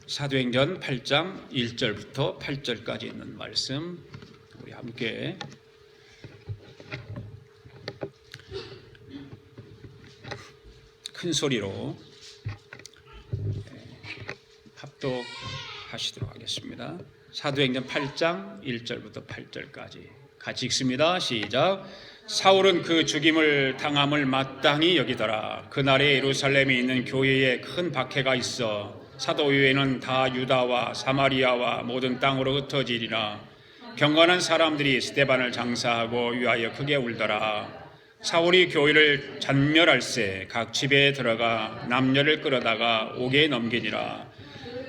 사도행전 8장 1절부터 8절까지 있는 말씀 우리 함께 큰 소리로 합독하시도록 하겠습니다. 사도행전 8장 1절부터 8절까지 같이 읽습니다. 시작. 사울은 그 죽임을 당함을 마땅히 여기더라. 그날에 예루살렘에 있는 교회에 큰 박해가 있어 사도교회는 다 유다와 사마리아와 모든 땅으로 흩어지리라. 경건한 사람들이 스데반을 장사하고 위하여 크게 울더라. 사울이 교회를 잔멸할세 각 집에 들어가 남녀를 끌어다가 옥에 넘기니라.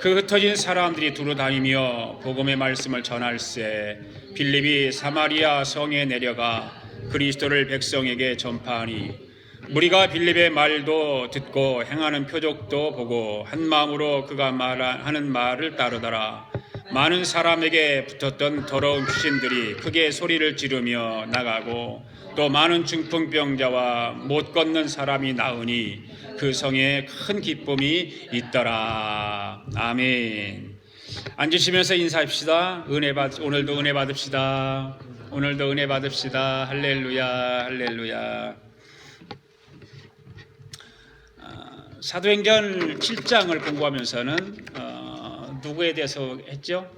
그 흩어진 사람들이 두루 다니며 복음의 말씀을 전할세 빌립이 사마리아 성에 내려가 그리스도를 백성에게 전파하니 무리가 빌립의 말도 듣고 행하는 표적도 보고 한 마음으로 그가 하는 말을 따르더라. 많은 사람에게 붙었던 더러운 귀신들이 크게 소리를 지르며 나가고 또 많은 중풍병자와 못 걷는 사람이 나으니 그 성에 큰 기쁨이 있더라. 아멘. 앉으시면서 인사합시다. 오늘도 은혜 받읍시다. 오늘도 은혜 받읍시다. 할렐루야, 할렐루야. 사도행전 7장을 공부하면서는 누구에 대해서 했죠?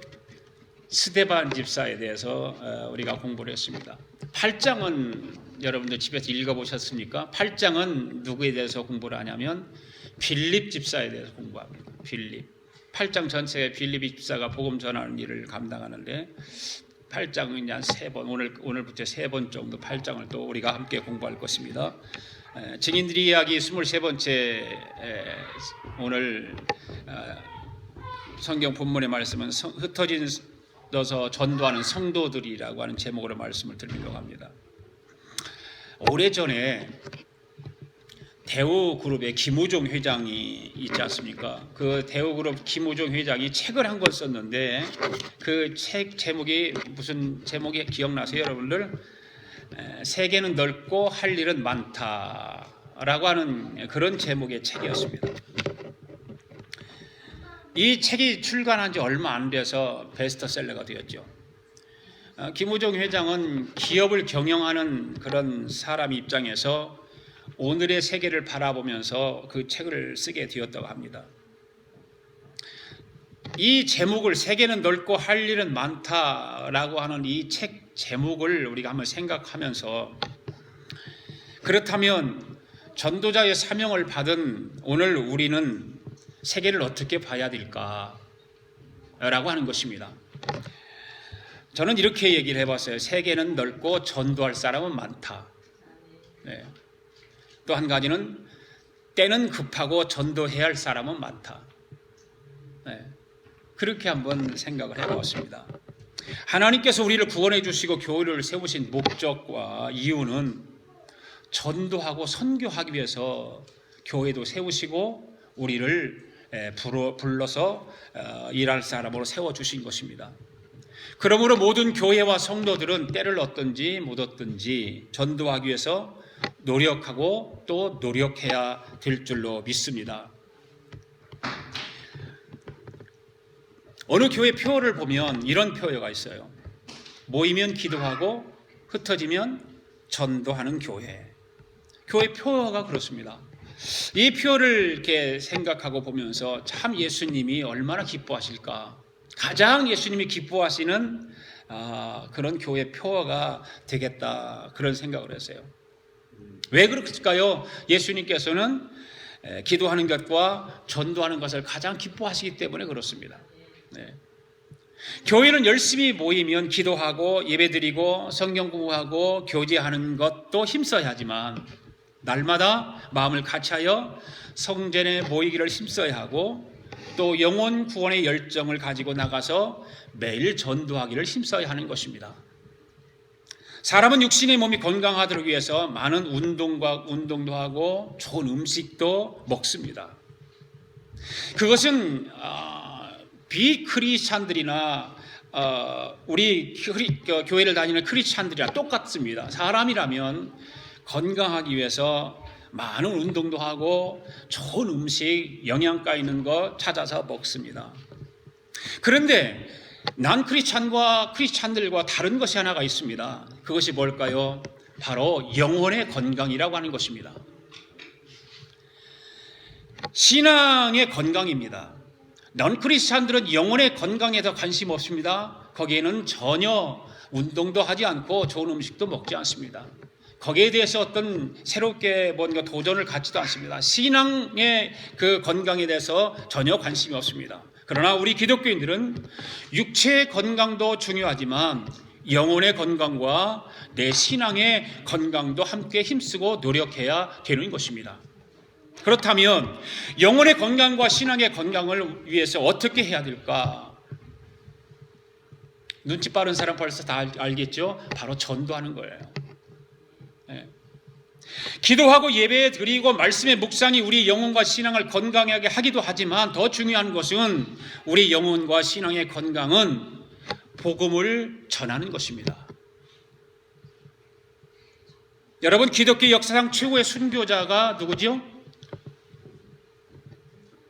스데반 집사에 대해서 우리가 공부를 했습니다. 8장은 여러분들 집에서 읽어보셨습니까? 8장은 누구에 대해서 공부를 하냐면 빌립 집사에 대해서 공부합니다. 빌립. 8장 전체에 빌립 집사가 복음 전하는 일을 감당하는데 8장은 한 3번, 오늘부터 3번 정도 8장을 또 우리가 함께 공부할 것입니다. 증인들의 이야기 23번째 오늘 성경 본문의 말씀은 흩어져서 전도하는 성도들이라고 하는 제목으로 말씀을 드리려고 합니다. 오래전에 대우그룹의 김우종 회장이 있지 않습니까? 그 대우그룹 김우종 회장이 책을 한 권 썼는데 그 책 제목이 무슨 제목이 기억나세요, 여러분들? 세계는 넓고 할 일은 많다라고 하는 그런 제목의 책이었습니다. 이 책이 출간한 지 얼마 안 돼서 베스트셀러가 되었죠. 김우종 회장은 기업을 경영하는 그런 사람 입장에서 오늘의 세계를 바라보면서 그 책을 쓰게 되었다고 합니다. 이 제목을 세계는 넓고 할 일은 많다라고 하는 이 책 제목을 우리가 한번 생각하면서 그렇다면 전도자의 사명을 받은 오늘 우리는 세계를 어떻게 봐야 될까라고 하는 것입니다. 저는 이렇게 얘기를 해봤어요. 세계는 넓고 전도할 사람은 많다. 네. 또 한 가지는 때는 급하고 전도해야 할 사람은 많다. 네. 그렇게 한번 생각을 해보았습니다. 하나님께서 우리를 구원해 주시고 교회를 세우신 목적과 이유는 전도하고 선교하기 위해서 교회도 세우시고 우리를 불러서 일할 사람으로 세워주신 것입니다. 그러므로 모든 교회와 성도들은 때를 얻든지 못 얻든지 전도하기 위해서 노력하고 또 노력해야 될 줄로 믿습니다. 어느 교회 표어를 보면 이런 표어가 있어요. 모이면 기도하고 흩어지면 전도하는 교회. 교회 표어가 그렇습니다. 이 표어를 이렇게 생각하고 보면서 참 예수님이 얼마나 기뻐하실까. 가장 예수님이 기뻐하시는 그런 교회 표어가 되겠다. 그런 생각을 했어요. 왜 그럴까요? 예수님께서는 기도하는 것과 전도하는 것을 가장 기뻐하시기 때문에 그렇습니다. 네. 교회는 열심히 모이면 기도하고 예배드리고 성경 공부하고 교제하는 것도 힘써야 하지만 날마다 마음을 같이하여 성전에 모이기를 힘써야 하고 또 영혼 구원의 열정을 가지고 나가서 매일 전도하기를 힘써야 하는 것입니다. 사람은 육신의 몸이 건강하도록 위해서 많은 운동도 하고 좋은 음식도 먹습니다. 그것은 비크리스찬들이나 우리 교회를 다니는 크리스찬들이랑 똑같습니다. 사람이라면 건강하기 위해서 많은 운동도 하고 좋은 음식, 영양가 있는 거 찾아서 먹습니다. 그런데 난 크리스찬들과 다른 것이 하나가 있습니다. 그것이 뭘까요? 바로 영혼의 건강이라고 하는 것입니다. 신앙의 건강입니다. 넌 크리스찬들은 영혼의 건강에 더 관심 없습니다. 거기에는 전혀 운동도 하지 않고 좋은 음식도 먹지 않습니다. 거기에 대해서 어떤 새롭게 뭔가 도전을 갖지도 않습니다. 신앙의 그 건강에 대해서 전혀 관심이 없습니다. 그러나 우리 기독교인들은 육체의 건강도 중요하지만 영혼의 건강과 내 신앙의 건강도 함께 힘쓰고 노력해야 되는 것입니다. 그렇다면 영혼의 건강과 신앙의 건강을 위해서 어떻게 해야 될까? 눈치 빠른 사람 벌써 다 알겠죠? 바로 전도하는 거예요. 기도하고 예배 드리고 말씀의 묵상이 우리 영혼과 신앙을 건강하게 하기도 하지만 더 중요한 것은 우리 영혼과 신앙의 건강은 복음을 전하는 것입니다. 여러분, 기독교 역사상 최고의 순교자가 누구죠?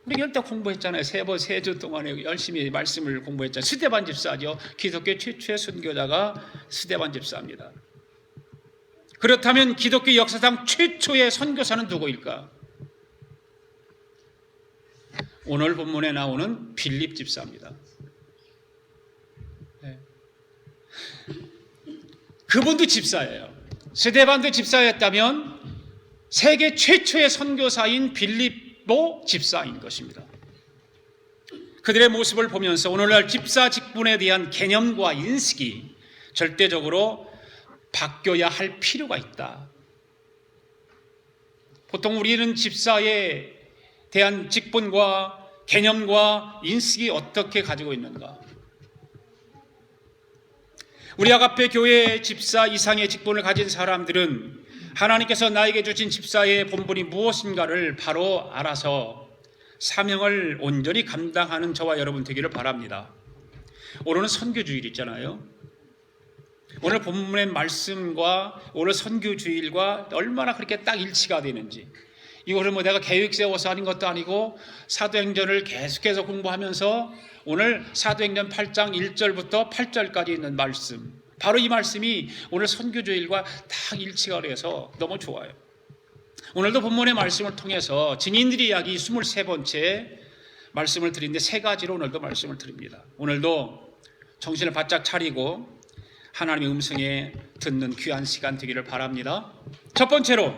우리 열대 공부했잖아요. 세 주 동안에 열심히 말씀을 공부했잖아요. 스데반 집사죠. 기독교 최초의 순교자가 스데반 집사입니다. 그렇다면 기독교 역사상 최초의 선교사는 누구일까? 오늘 본문에 나오는 빌립 집사입니다. 그분도 집사예요. 스데반도 집사였다면 세계 최초의 선교사인 빌립도 집사인 것입니다. 그들의 모습을 보면서 오늘날 집사 직분에 대한 개념과 인식이 절대적으로 바뀌어야 할 필요가 있다. 보통 우리는 집사에 대한 직분과 개념과 인식이 어떻게 가지고 있는가? 우리 아가페 교회 집사 이상의 직분을 가진 사람들은 하나님께서 나에게 주신 집사의 본분이 무엇인가를 바로 알아서 사명을 온전히 감당하는 저와 여러분 되기를 바랍니다. 오늘은 선교주일 있잖아요. 오늘 본문의 말씀과 오늘 선교주일과 얼마나 그렇게 딱 일치가 되는지, 이거를 내가 계획 세워서 하는 것도 아니고 사도행전을 계속해서 공부하면서 오늘 사도행전 8장 1절부터 8절까지 있는 말씀, 바로 이 말씀이 오늘 선교주일과 딱 일치가 돼서 너무 좋아요. 오늘도 본문의 말씀을 통해서 증인들의 이야기 23번째 말씀을 드리는데 세 가지로 오늘도 말씀을 드립니다. 오늘도 정신을 바짝 차리고 하나님의 음성에 듣는 귀한 시간 되기를 바랍니다. 첫 번째로,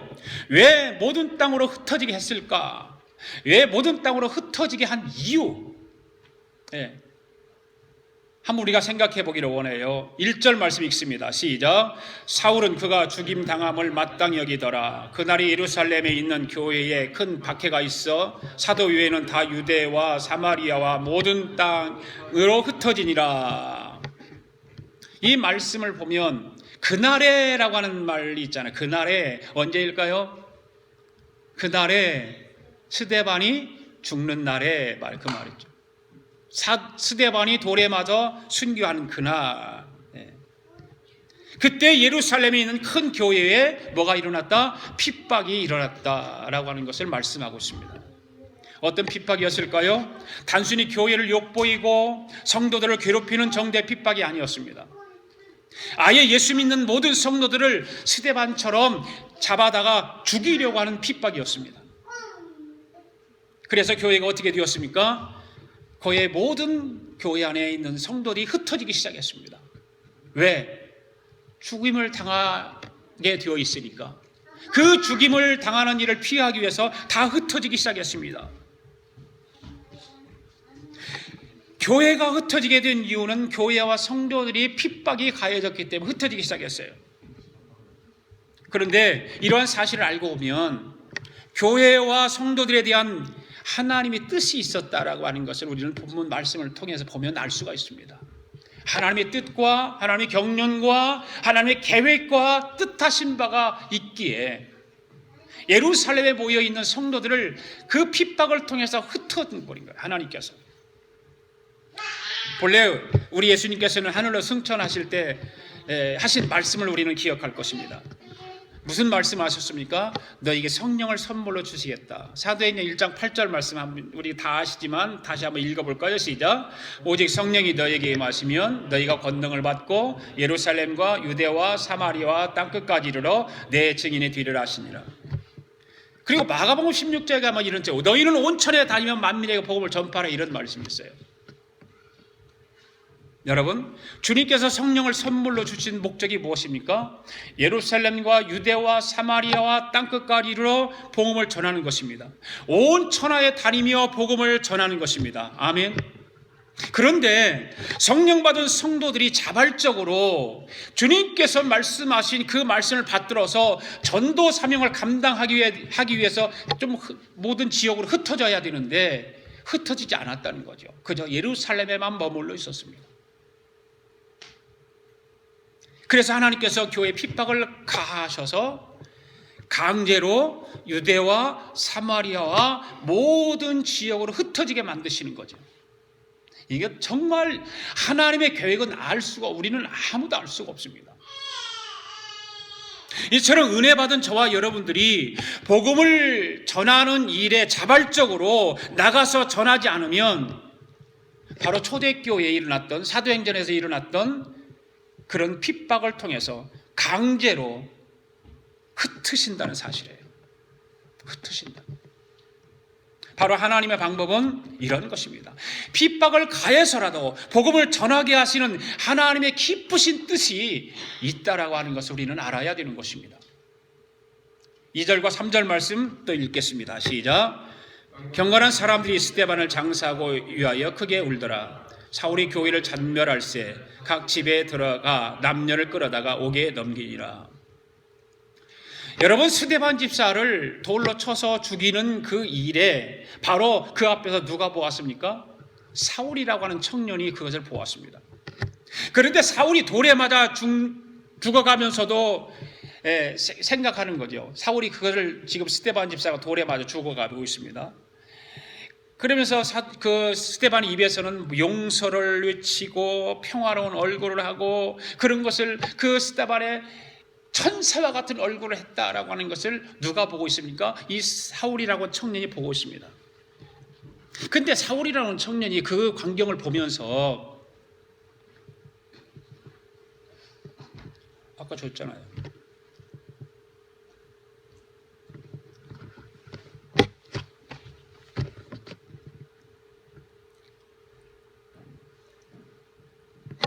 왜 모든 땅으로 흩어지게 했을까? 왜 모든 땅으로 흩어지게 한 이유, 한번 우리가 생각해 보기를 원해요. 1절 말씀 읽습니다. 시작. 사울은 그가 죽임 당함을 마땅히 여기더라. 그날이 예루살렘에 있는 교회에 큰 박해가 있어 사도 외에는 다 유대와 사마리아와 모든 땅으로 흩어지니라. 이 말씀을 보면 그날에라고 하는 말이 있잖아요. 그날에 언제일까요? 그날에 스데반이 죽는 날에 그 말이죠. 스데반이 돌에 맞아 순교하는 그날, 그때 예루살렘에 있는 큰 교회에 뭐가 일어났다? 핍박이 일어났다라고 하는 것을 말씀하고 있습니다. 어떤 핍박이었을까요? 단순히 교회를 욕보이고 성도들을 괴롭히는 정도의 핍박이 아니었습니다. 아예 예수 믿는 모든 성도들을 스데반처럼 잡아다가 죽이려고 하는 핍박이었습니다. 그래서 교회가 어떻게 되었습니까? 거의 모든 교회 안에 있는 성도들이 흩어지기 시작했습니다. 왜? 죽임을 당하게 되어 있으니까. 그 죽임을 당하는 일을 피하기 위해서 다 흩어지기 시작했습니다. 교회가 흩어지게 된 이유는 교회와 성도들이 핍박이 가해졌기 때문에 흩어지기 시작했어요. 그런데 이러한 사실을 알고 보면 교회와 성도들에 대한 하나님의 뜻이 있었다라고 하는 것을 우리는 본문 말씀을 통해서 보면 알 수가 있습니다. 하나님의 뜻과 하나님의 경륜과 하나님의 계획과 뜻하신 바가 있기에 예루살렘에 모여있는 성도들을 그 핍박을 통해서 흩어버린 거예요. 하나님께서. 본래 우리 예수님께서는 하늘로 승천하실 때 하신 말씀을 우리는 기억할 것입니다. 무슨 말씀하셨습니까? 너에게 성령을 선물로 주시겠다. 사도행전 1장 8절 말씀 우리 다 아시지만 다시 한번 읽어볼까요? 시작. 오직 성령이 너에게 임하시면 너희가 권능을 받고 예루살렘과 유대와 사마리아와 땅끝까지 이르러 내 증인이 되리라 하시니라. 그리고 마가복음 16장에 가면 이런 책, 너희는 온천에 다니면 만민에게 복음을 전파하라, 이런 말씀이 있어요. 여러분, 주님께서 성령을 선물로 주신 목적이 무엇입니까? 예루살렘과 유대와 사마리아와 땅끝까지 이르러 복음을 전하는 것입니다. 온 천하에 다니며 복음을 전하는 것입니다. 아멘. 그런데 성령 받은 성도들이 자발적으로 주님께서 말씀하신 그 말씀을 받들어서 전도 사명을 감당하기 위해서 좀 모든 지역으로 흩어져야 되는데 흩어지지 않았다는 거죠. 그저 예루살렘에만 머물러 있었습니다. 그래서 하나님께서 교회에 핍박을 가하셔서 강제로 유대와 사마리아와 모든 지역으로 흩어지게 만드시는 거죠. 이게 정말 하나님의 계획은 우리는 아무도 알 수가 없습니다. 이처럼 은혜 받은 저와 여러분들이 복음을 전하는 일에 자발적으로 나가서 전하지 않으면 바로 초대교회에 일어났던, 사도행전에서 일어났던 그런 핍박을 통해서 강제로 흩으신다는 사실이에요. 흩으신다. 바로 하나님의 방법은 이런 것입니다. 핍박을 가해서라도 복음을 전하게 하시는 하나님의 기쁘신 뜻이 있다라고 하는 것을 우리는 알아야 되는 것입니다. 2절과 3절 말씀 또 읽겠습니다. 시작. 경건한 사람들이 스데반을 장사하고 위하여 크게 울더라. 사울이 교회를 잔멸할세 각 집에 들어가 남녀를 끌어다가 옥에 넘기니라. 여러분, 스데반 집사를 돌로 쳐서 죽이는 그 일에 바로 그 앞에서 누가 보았습니까? 사울이라고 하는 청년이 그것을 보았습니다. 그런데 사울이 돌에 맞아 죽어가면서도 생각하는 거죠. 사울이 그것을 지금 스데반 집사가 돌에 맞아 죽어가고 있습니다. 그러면서 그 스데반 입에서는 용서를 외치고 평화로운 얼굴을 하고 그런 것을 그 스데반의 천사와 같은 얼굴을 했다라고 하는 것을 누가 보고 있습니까? 이 사울이라고 청년이 보고 있습니다. 근데 사울이라는 청년이 그 광경을 보면서 아까 줬잖아요.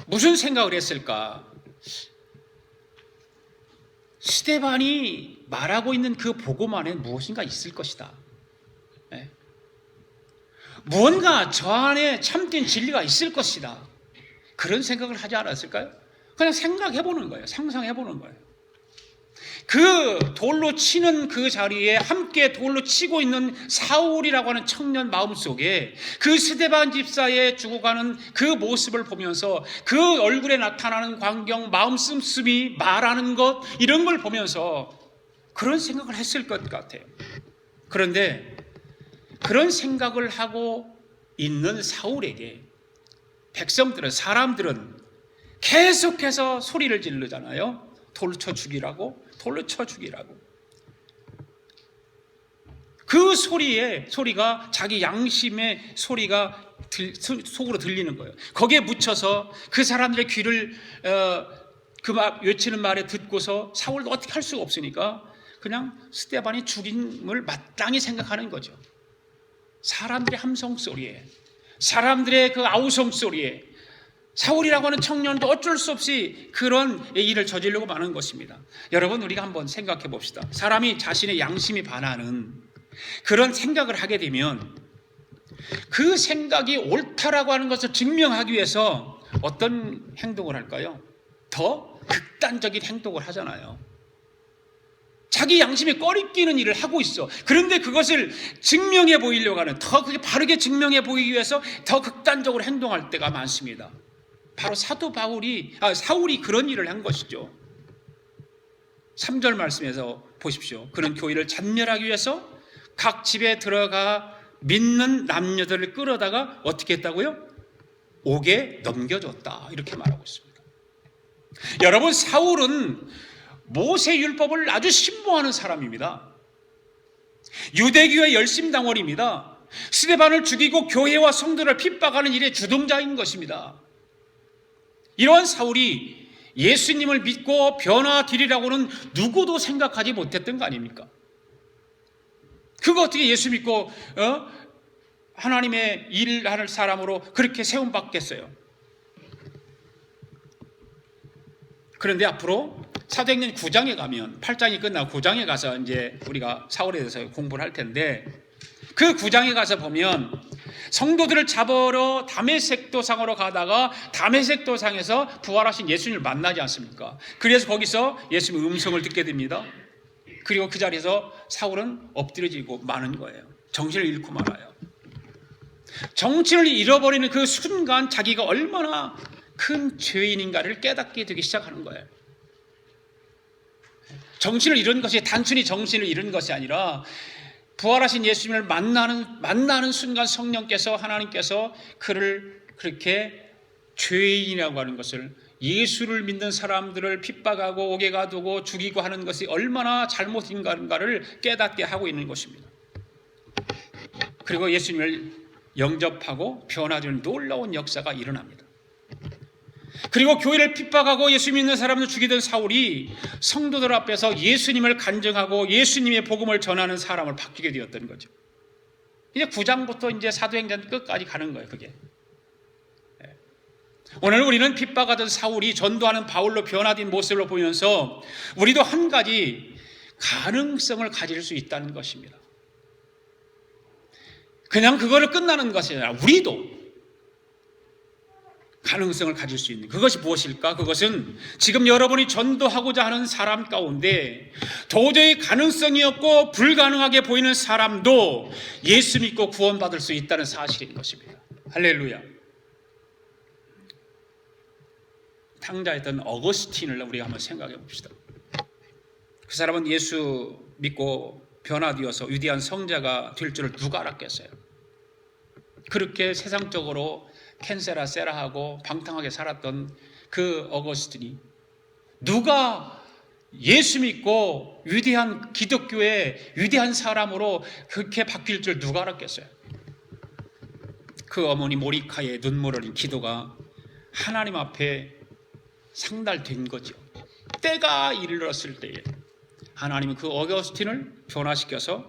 무슨 생각을 했을까? 스데반이 말하고 있는 그 복음 안에 무엇인가 있을 것이다. 네. 무언가 저 안에 참된 진리가 있을 것이다. 그런 생각을 하지 않았을까요? 그냥 생각해보는 거예요. 상상해보는 거예요. 그 돌로 치는 그 자리에 함께 돌로 치고 있는 사울이라고 하는 청년 마음속에 그 스데반 집사의 죽어가는 그 모습을 보면서 그 얼굴에 나타나는 광경, 마음 씀씀이 말하는 것, 이런 걸 보면서 그런 생각을 했을 것 같아요. 그런데 그런 생각을 하고 있는 사울에게 백성들은, 사람들은 계속해서 소리를 지르잖아요. 돌로 쳐 죽이라고, 돌로 쳐 죽이라고. 그 소리가 자기 양심의 소리가 속으로 들리는 거예요. 거기에 묻혀서 그 사람들의 귀를 외치는 말에 듣고서 사울도 어떻게 할 수가 없으니까 그냥 스데반이 죽임을 마땅히 생각하는 거죠. 사람들의 함성 소리에, 사람들의 그 아우성 소리에 사울이라고 하는 청년도 어쩔 수 없이 그런 일을 저지르고 마는 것입니다. 여러분, 우리가 한번 생각해 봅시다. 사람이 자신의 양심이 반하는 그런 생각을 하게 되면 그 생각이 옳다라고 하는 것을 증명하기 위해서 어떤 행동을 할까요? 더 극단적인 행동을 하잖아요. 자기 양심에 꺼리끼는 일을 하고 있어. 그런데 그것을 증명해 보이려고 하는, 더 그게 바르게 증명해 보이기 위해서 더 극단적으로 행동할 때가 많습니다. 바로 사울이 그런 일을 한 것이죠. 3절 말씀에서 보십시오. 그는 교회를 잔멸하기 위해서 각 집에 들어가 믿는 남녀들을 끌어다가 어떻게 했다고요? 옥에 넘겨줬다. 이렇게 말하고 있습니다. 여러분, 사울은 모세 율법을 아주 신봉하는 사람입니다. 유대교의 열심당원입니다. 스데반을 죽이고 교회와 성도를 핍박하는 일의 주동자인 것입니다. 이러한 사울이 예수님을 믿고 변화되리라고는 누구도 생각하지 못했던 거 아닙니까? 그거 어떻게 예수 믿고 하나님의 일하는 사람으로 그렇게 세움받겠어요? 그런데 앞으로 사도행전 9장에 가면 8장이 끝나고 9장에 가서 이제 우리가 사울에 대해서 공부를 할 텐데, 그 9장에 가서 보면 성도들을 잡으러 다메섹 도상으로 가다가 다메섹 도상에서 부활하신 예수님을 만나지 않습니까? 그래서 거기서 예수님의 음성을 듣게 됩니다. 그리고 그 자리에서 사울은 엎드려지고 마는 거예요. 정신을 잃고 말아요. 정신을 잃어버리는 그 순간 자기가 얼마나 큰 죄인인가를 깨닫게 되기 시작하는 거예요. 정신을 잃은 것이 단순히 정신을 잃은 것이 아니라 부활하신 예수님을 만나는 순간 성령께서, 하나님께서 그를 그렇게 죄인이라고 하는 것을, 예수를 믿는 사람들을 핍박하고 옥에 가두고 죽이고 하는 것이 얼마나 잘못인가를 깨닫게 하고 있는 것입니다. 그리고 예수님을 영접하고 변화되는 놀라운 역사가 일어납니다. 그리고 교회를 핍박하고 예수 믿는 사람들 죽이던 사울이 성도들 앞에서 예수님을 간증하고 예수님의 복음을 전하는 사람을 바뀌게 되었던 거죠. 이제 9장부터 이제 사도행전 끝까지 가는 거예요, 그게. 오늘 우리는 핍박하던 사울이 전도하는 바울로 변화된 모습을 보면서 우리도 한 가지 가능성을 가질 수 있다는 것입니다. 그냥 그거를 끝나는 것이 아니라 우리도 가능성을 가질 수 있는 그것이 무엇일까? 그것은 지금 여러분이 전도하고자 하는 사람 가운데 도저히 가능성이 없고 불가능하게 보이는 사람도 예수 믿고 구원받을 수 있다는 사실인 것입니다. 할렐루야. 탕자였던 어거스틴을 우리가 한번 생각해 봅시다. 그 사람은 예수 믿고 변화되어서 위대한 성자가 될 줄을 누가 알았겠어요? 그렇게 세상적으로 캔세라 세라하고 방탕하게 살았던 그 어거스틴이 누가 예수 믿고 위대한 기독교의 위대한 사람으로 그렇게 바뀔 줄 누가 알았겠어요? 그 어머니 모리카의 눈물 흘린 기도가 하나님 앞에 상달된 거죠. 때가 이르렀을 때에 하나님은 그 어거스틴을 변화시켜서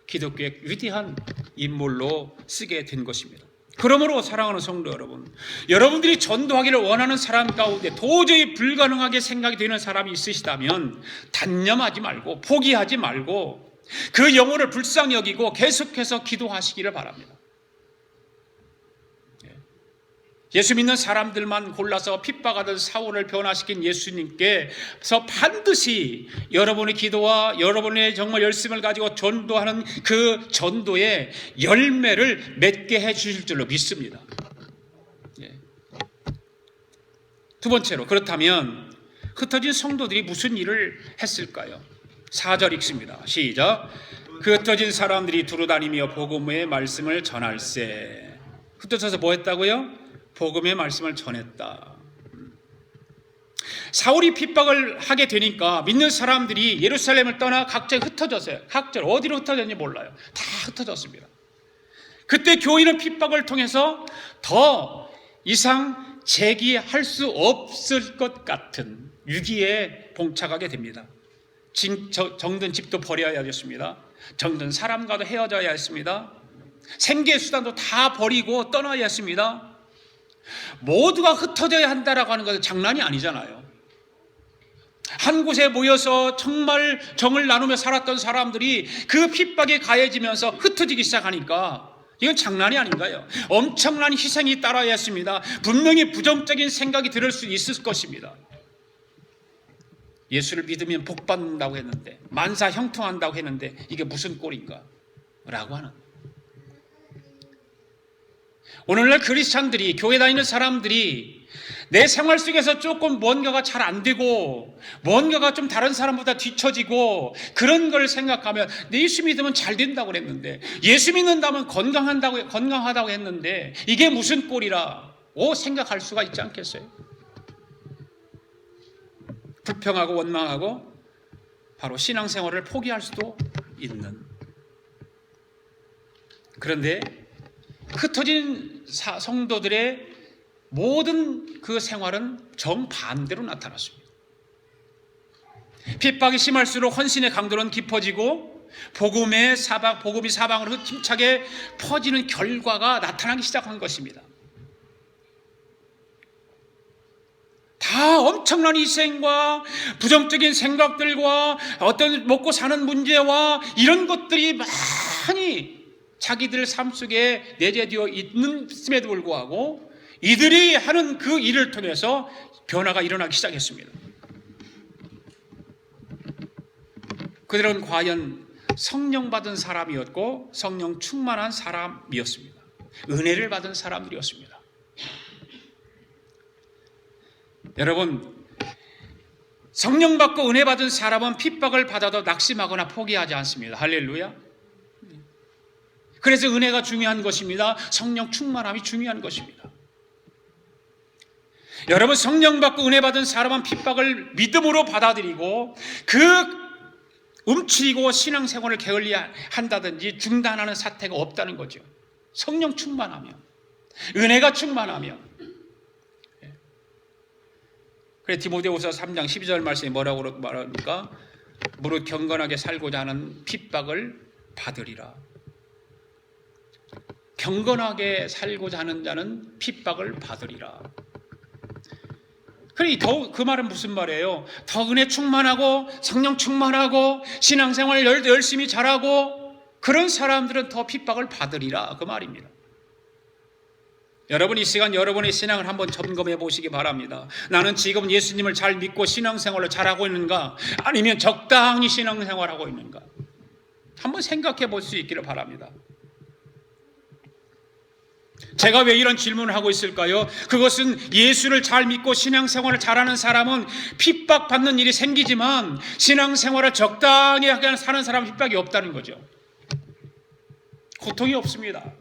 기독교의 위대한 인물로 쓰게 된 것입니다. 그러므로 사랑하는 성도 여러분, 여러분들이 전도하기를 원하는 사람 가운데 도저히 불가능하게 생각이 되는 사람이 있으시다면 단념하지 말고 포기하지 말고 그 영혼을 불쌍히 여기고 계속해서 기도하시기를 바랍니다. 예수 믿는 사람들만 골라서 핍박하던 사울을 변화시킨 예수님께서 반드시 여러분의 기도와 여러분의 정말 열심을 가지고 전도하는 그 전도의 열매를 맺게 해주실 줄로 믿습니다. 두 번째로, 그렇다면 흩어진 성도들이 무슨 일을 했을까요? 4절 읽습니다. 시작. 그 흩어진 사람들이 두루다니며 복음의 말씀을 전할세. 흩어져서 뭐 했다고요? 복음의 말씀을 전했다. 사울이 핍박을 하게 되니까 믿는 사람들이 예루살렘을 떠나 각자에 흩어졌어요. 각자 어디로 흩어졌는지 몰라요. 다 흩어졌습니다. 그때 교인은 핍박을 통해서 더 이상 재기할 수 없을 것 같은 위기에 봉착하게 됩니다. 정든 집도 버려야겠습니다. 정든 사람과도 헤어져야 했습니다. 생계 수단도 다 버리고 떠나야 했습니다. 모두가 흩어져야 한다라고 하는 것은 장난이 아니잖아요. 한 곳에 모여서 정말 정을 나누며 살았던 사람들이 그 핍박에 가해지면서 흩어지기 시작하니까 이건 장난이 아닌가요? 엄청난 희생이 따라야 했습니다. 분명히 부정적인 생각이 들을 수 있을 것입니다. 예수를 믿으면 복받는다고 했는데, 만사 형통한다고 했는데 이게 무슨 꼴인가? 라고 하는. 오늘날 크리스찬들이, 교회 다니는 사람들이 내 생활 속에서 조금 뭔가가 잘 안 되고 뭔가가 좀 다른 사람보다 뒤처지고 그런 걸 생각하면 예수 믿으면 잘 된다고 그랬는데, 예수 믿는다면 건강하다고 했는데 이게 무슨 꼴이라고 생각할 수가 있지 않겠어요? 불평하고 원망하고 바로 신앙생활을 포기할 수도 있는. 그런데 흩어진 성도들의 모든 그 생활은 정반대로 나타났습니다. 핍박이 심할수록 헌신의 강도는 깊어지고 복음이 사방으로 힘차게 퍼지는 결과가 나타나기 시작한 것입니다. 다 엄청난 희생과 부정적인 생각들과 어떤 먹고 사는 문제와 이런 것들이 많이 자기들 삶 속에 내재되어 있음에도 불구하고 이들이 하는 그 일을 통해서 변화가 일어나기 시작했습니다. 그들은 과연 성령 받은 사람이었고 성령 충만한 사람이었습니다. 은혜를 받은 사람들이었습니다. 여러분, 성령 받고 은혜 받은 사람은 핍박을 받아도 낙심하거나 포기하지 않습니다. 할렐루야. 그래서 은혜가 중요한 것입니다. 성령 충만함이 중요한 것입니다. 여러분, 성령 받고 은혜 받은 사람은 핍박을 믿음으로 받아들이고 그 움츠리고 신앙생활을 게을리한다든지 중단하는 사태가 없다는 거죠. 성령 충만하면, 은혜가 충만하면. 그래 디모데후서 3장 12절 말씀이 뭐라고 말합니까? 무릇 경건하게 살고자 하는 핍박을 받으리라. 경건하게 살고자 하는 자는 핍박을 받으리라. 그래 그 말은 무슨 말이에요? 더 은혜 충만하고 성령 충만하고 신앙생활 열심히 잘하고 그런 사람들은 더 핍박을 받으리라 그 말입니다. 여러분 이 시간 여러분의 신앙을 한번 점검해 보시기 바랍니다. 나는 지금 예수님을 잘 믿고 신앙생활을 잘하고 있는가? 아니면 적당히 신앙생활하고 있는가? 한번 생각해 볼 수 있기를 바랍니다. 제가 왜 이런 질문을 하고 있을까요? 그것은 예수를 잘 믿고 신앙생활을 잘하는 사람은 핍박받는 일이 생기지만 신앙생활을 적당히 하게 사는 사람은 핍박이 없다는 거죠. 고통이 없습니다.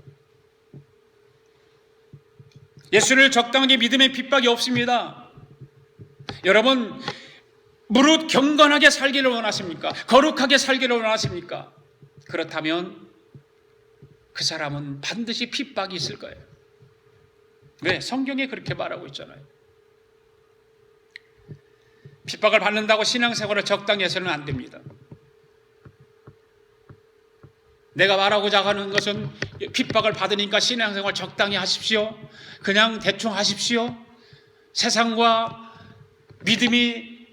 예수를 적당하게 믿음의 핍박이 없습니다. 여러분, 무릇 경건하게 살기를 원하십니까? 거룩하게 살기를 원하십니까? 그렇다면 그 사람은 반드시 핍박이 있을 거예요. 왜? 성경에 그렇게 말하고 있잖아요. 핍박을 받는다고 신앙생활을 적당히 해서는 안 됩니다. 내가 말하고자 하는 것은 핍박을 받으니까 신앙생활 적당히 하십시오. 그냥 대충 하십시오. 세상과 믿음이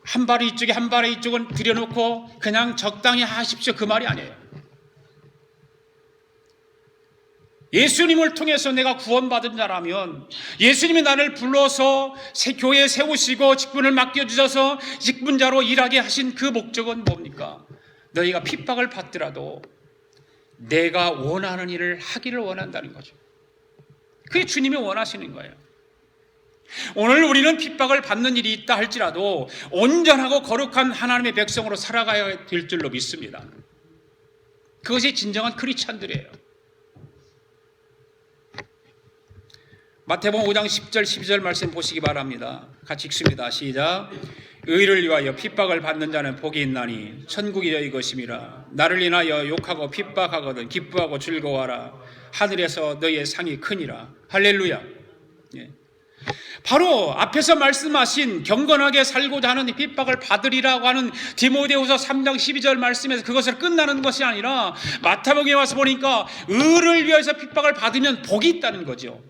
한 발이 이쪽에 한 발이 이쪽은 들여놓고 그냥 적당히 하십시오. 그 말이 아니에요. 예수님을 통해서 내가 구원받은 자라면 예수님이 나를 불러서 교회에 세우시고 직분을 맡겨주셔서 직분자로 일하게 하신 그 목적은 뭡니까? 너희가 핍박을 받더라도 내가 원하는 일을 하기를 원한다는 거죠. 그게 주님이 원하시는 거예요. 오늘 우리는 핍박을 받는 일이 있다 할지라도 온전하고 거룩한 하나님의 백성으로 살아가야 될 줄로 믿습니다. 그것이 진정한 크리스찬들이에요. 마태복음 5장 10절 12절 말씀 보시기 바랍니다. 같이 읽습니다. 시작. 의를 위하여 핍박을 받는 자는 복이 있나니 천국이 너희 것임이라. 나를 인하여 욕하고 핍박하거든 기뻐하고 즐거워하라. 하늘에서 너희의 상이 크니라. 할렐루야. 예. 바로 앞에서 말씀하신 경건하게 살고자 하는 핍박을 받으리라고 하는 디모데후서 3장 12절 말씀에서 그것을 끝나는 것이 아니라 마태복음에 와서 보니까 의를 위해서 핍박을 받으면 복이 있다는 거죠.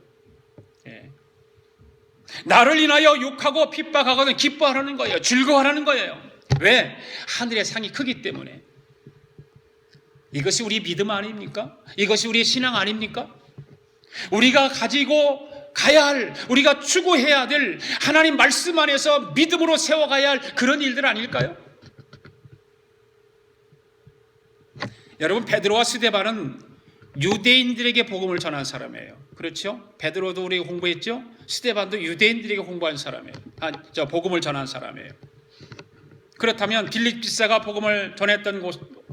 나를 인하여 욕하고 핍박하거든 기뻐하라는 거예요. 즐거워하라는 거예요. 왜? 하늘의 상이 크기 때문에. 이것이 우리 믿음 아닙니까? 이것이 우리의 신앙 아닙니까? 우리가 가지고 가야 할, 우리가 추구해야 될 하나님 말씀 안에서 믿음으로 세워가야 할 그런 일들 아닐까요? 여러분, 베드로와 스데반은 유대인들에게 복음을 전한 사람이에요. 그렇죠? 베드로도 우리가 공부했죠? 스데반도 유대인들에게 공부한 사람이에요. 복음을 전한 사람이에요. 그렇다면 빌립 집사가 복음을 전했던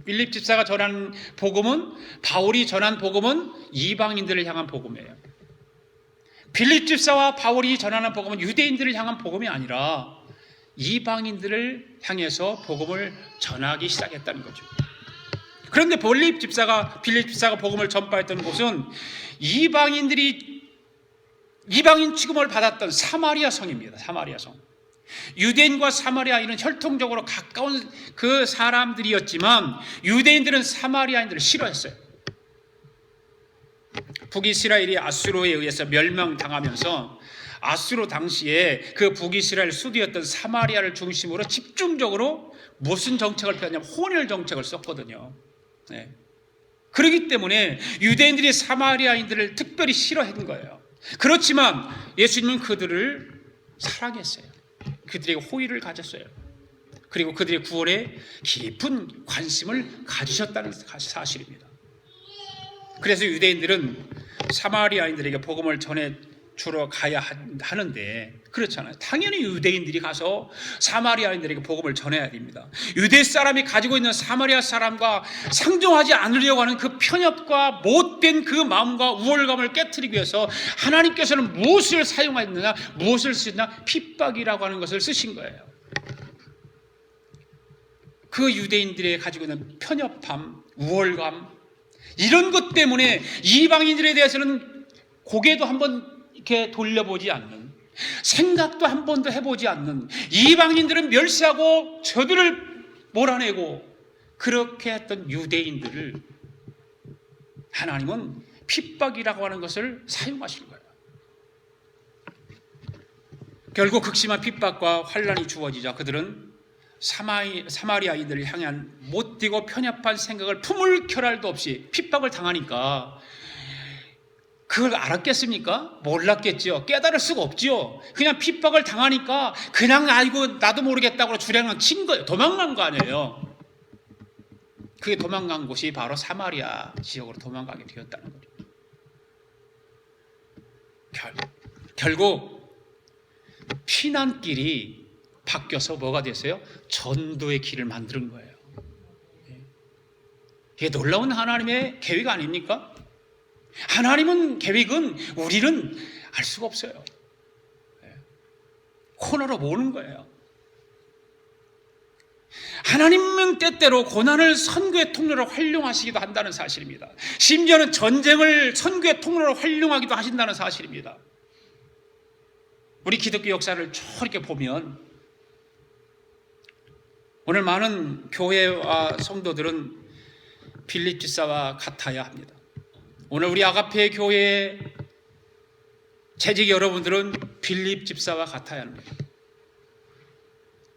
빌립 집사가 전한 복음은, 바울이 전한 복음은 이방인들을 향한 복음이에요. 빌립 집사와 바울이 전하는 복음은 유대인들을 향한 복음이 아니라 이방인들을 향해서 복음을 전하기 시작했다는 거죠. 그런데 빌립 집사가 복음을 전파했던 곳은 이방인 취급을 받았던 사마리아 성입니다. 사마리아 성. 유대인과 사마리아인은 혈통적으로 가까운 그 사람들이었지만 유대인들은 사마리아인들을 싫어했어요. 북이스라엘이 아수르에 의해서 멸망당하면서 아수르 당시에 그 북이스라엘 수도였던 사마리아를 중심으로 집중적으로 무슨 정책을 펴냐면 혼혈 정책을 썼거든요. 네. 그렇기 때문에 유대인들이 사마리아인들을 특별히 싫어한 거예요. 그렇지만 예수님은 그들을 사랑했어요. 그들에게 호의를 가졌어요. 그리고 그들의 구원에 깊은 관심을 가지셨다는 사실입니다. 그래서 유대인들은 사마리아인들에게 복음을 전해 주러 가야 하는데 그렇잖아요. 당연히 유대인들이 가서 사마리아인들에게 복음을 전해야 됩니다. 유대 사람이 가지고 있는 사마리아 사람과 상종하지 않으려고 하는 그 편협과 못된 그 마음과 우월감을 깨트리기 위해서 하나님께서는 무엇을 사용하였느냐, 무엇을 쓰냐, 핍박이라고 하는 것을 쓰신 거예요. 그 유대인들이 가지고 있는 편협함, 우월감, 이런 것 때문에 이방인들에 대해서는 고개도 한번 이렇게 돌려보지 않는, 생각도 한 번도 해보지 않는, 이방인들은 멸시하고 저들을 몰아내고 그렇게 했던 유대인들을 하나님은 핍박이라고 하는 것을 사용하신 거예요. 결국 극심한 핍박과 환난이 주어지자 그들은 사마리아인들을 향한 못되고 편협한 생각을 품을 겨를도 없이 핍박을 당하니까 그걸 알았겠습니까? 몰랐겠지요. 깨달을 수가 없지요. 그냥 핍박을 당하니까 그냥 알고 나도 모르겠다고 주량을 친 거예요. 도망간 거 아니에요. 그게 도망간 곳이 바로 사마리아 지역으로 도망가게 되었다는 거죠. 결국 피난길이 바뀌어서 뭐가 됐어요? 전도의 길을 만드는 거예요. 이게 놀라운 하나님의 계획 아닙니까? 하나님은 계획은 우리는 알 수가 없어요. 코너로 모으는 거예요. 하나님은 때때로 고난을 선교의 통로로 활용하시기도 한다는 사실입니다. 심지어는 전쟁을 선교의 통로로 활용하기도 하신다는 사실입니다. 우리 기독교 역사를 이렇게 보면 오늘 많은 교회와 성도들은 빌립 집사와 같아야 합니다. 오늘 우리 아가페 교회의 재직 여러분들은 빌립 집사와 같아야 합니다.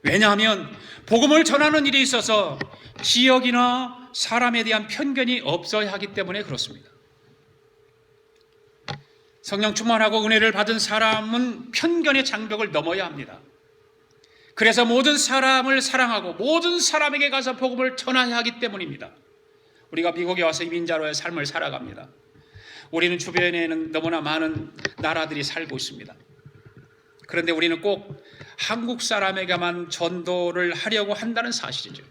왜냐하면 복음을 전하는 일에 있어서 지역이나 사람에 대한 편견이 없어야 하기 때문에 그렇습니다. 성령 충만하고 은혜를 받은 사람은 편견의 장벽을 넘어야 합니다. 그래서 모든 사람을 사랑하고 모든 사람에게 가서 복음을 전해야 하기 때문입니다. 우리가 미국에 와서 이민자로의 삶을 살아갑니다. 우리는 주변에는 너무나 많은 나라들이 살고 있습니다. 그런데 우리는 꼭 한국 사람에게만 전도를 하려고 한다는 사실이죠.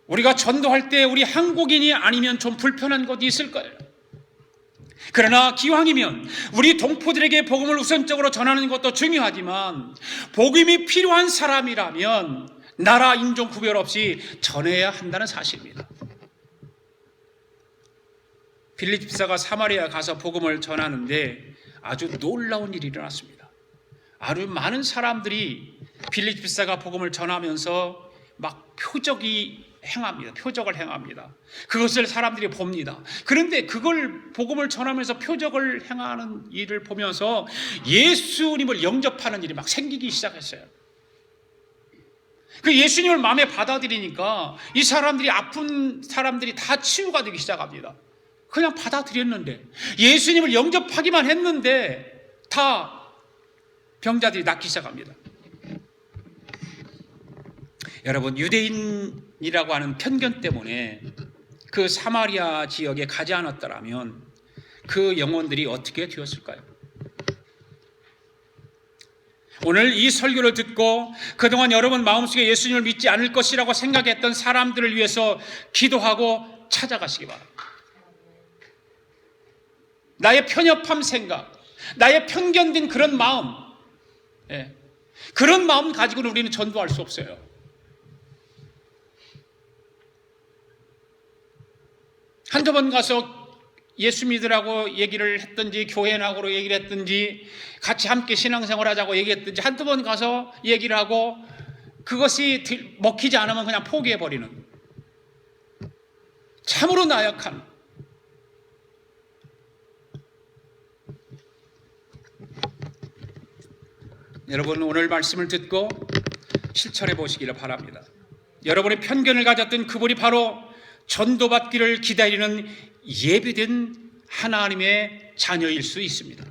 우리가 전도할 때 우리 한국인이 아니면 좀 불편한 것이 있을 거예요. 그러나 기왕이면 우리 동포들에게 복음을 우선적으로 전하는 것도 중요하지만 복음이 필요한 사람이라면 나라, 인종 구별 없이 전해야 한다는 사실입니다. 빌립 집사가 사마리아 가서 복음을 전하는데 아주 놀라운 일이 일어났습니다. 아주 많은 사람들이 빌립 집사가 복음을 전하면서 막 표적을 행합니다. 그것을 사람들이 봅니다. 그런데 그걸 복음을 전하면서 표적을 행하는 일을 보면서 예수님을 영접하는 일이 막 생기기 시작했어요. 그 예수님을 마음에 받아들이니까 이 사람들이, 아픈 사람들이 다 치유가 되기 시작합니다. 그냥 받아들였는데, 예수님을 영접하기만 했는데 다 병자들이 낫기 시작합니다. 여러분, 유대인이라고 하는 편견 때문에 그 사마리아 지역에 가지 않았더라면 그 영혼들이 어떻게 되었을까요? 오늘 이 설교를 듣고 그동안 여러분 마음속에 예수님을 믿지 않을 것이라고 생각했던 사람들을 위해서 기도하고 찾아가시기 바랍니다. 나의 편협함 생각, 나의 편견된 그런 마음, 그런 마음 가지고는 우리는 전도할 수 없어요. 한두 번 가서 예수 믿으라고 얘기를 했든지 교회 나가고 얘기를 했든지 같이 함께 신앙생활 하자고 얘기했든지 한두 번 가서 얘기를 하고 그것이 먹히지 않으면 그냥 포기해버리는 참으로 나약한, 여러분 오늘 말씀을 듣고 실천해 보시기를 바랍니다. 여러분의 편견을 가졌던 그분이 바로 전도받기를 기다리는 예비된 하나님의 자녀일 수 있습니다.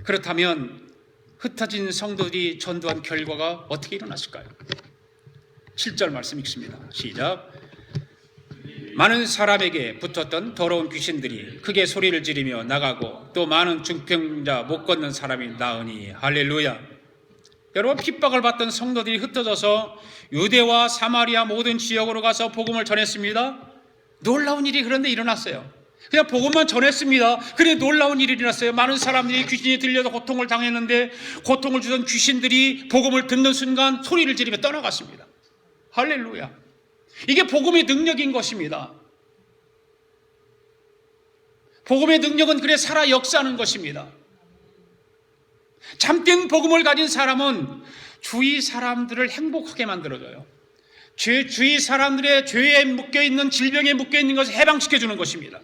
그렇다면 흩어진 성도들이 전도한 결과가 어떻게 일어났을까요? 7절 말씀 읽습니다. 시작. 많은 사람에게 붙었던 더러운 귀신들이 크게 소리를 지르며 나가고 또 많은 중병자 못 걷는 사람이 나으니 할렐루야. 여러분, 핍박을 받던 성도들이 흩어져서 유대와 사마리아 모든 지역으로 가서 복음을 전했습니다. 놀라운 일이 그런데 일어났어요. 그냥 복음만 전했습니다. 그래 놀라운 일이 일어났어요. 많은 사람들이 귀신이 들려서 고통을 당했는데 고통을 주던 귀신들이 복음을 듣는 순간 소리를 지르며 떠나갔습니다. 할렐루야. 이게 복음의 능력인 것입니다. 복음의 능력은 그래 살아 역사하는 것입니다. 참된 복음을 가진 사람은 주위 사람들을 행복하게 만들어줘요. 주위 사람들의 죄에 묶여있는, 질병에 묶여있는 것을 해방시켜주는 것입니다.